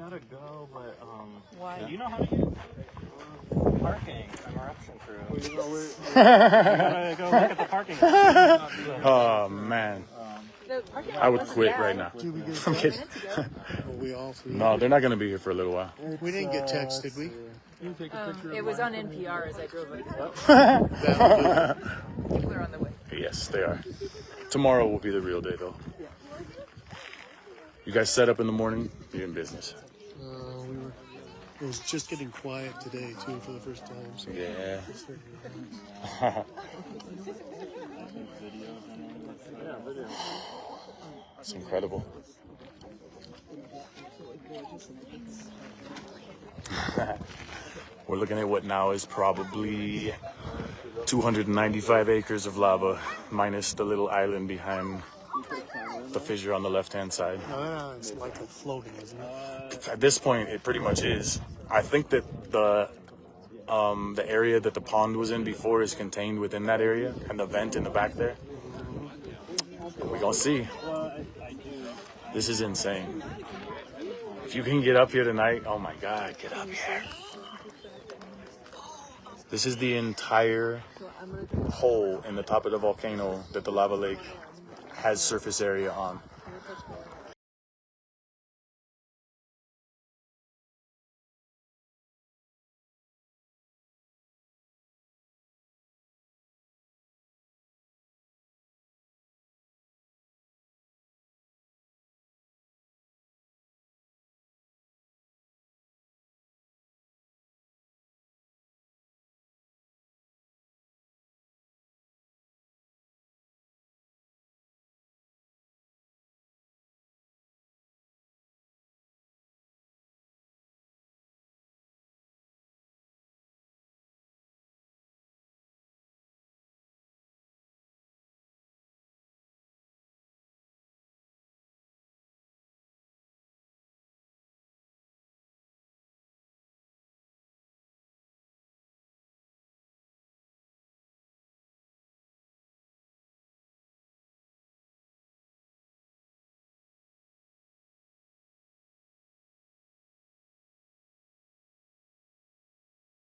gotta go, but Why? do you know how to use parking? I'm eruption crew. We gotta go look at the parking. Oh man, I would quit right now. I'm kidding. No, they're not gonna be here for a little while. We didn't get text, did we? It was on NPR as I drove it. People are on the way. Yes, they are. Tomorrow will be the real day, though. You guys set up in the morning. You're in business. It was just getting quiet today too for the first time. So Yeah. It's incredible. We're looking at what now is probably 295 acres of lava, minus the little island behind the fissure on the left-hand side. It's likely floating, isn't it? At this point, it pretty much is. I think that the area that the pond was in before is contained within that area, and the vent in the back there. We're gonna see. This is insane. If you can get up here tonight, oh my God, get up here. This is the entire hole in the top of the volcano that the lava lake has surface area on.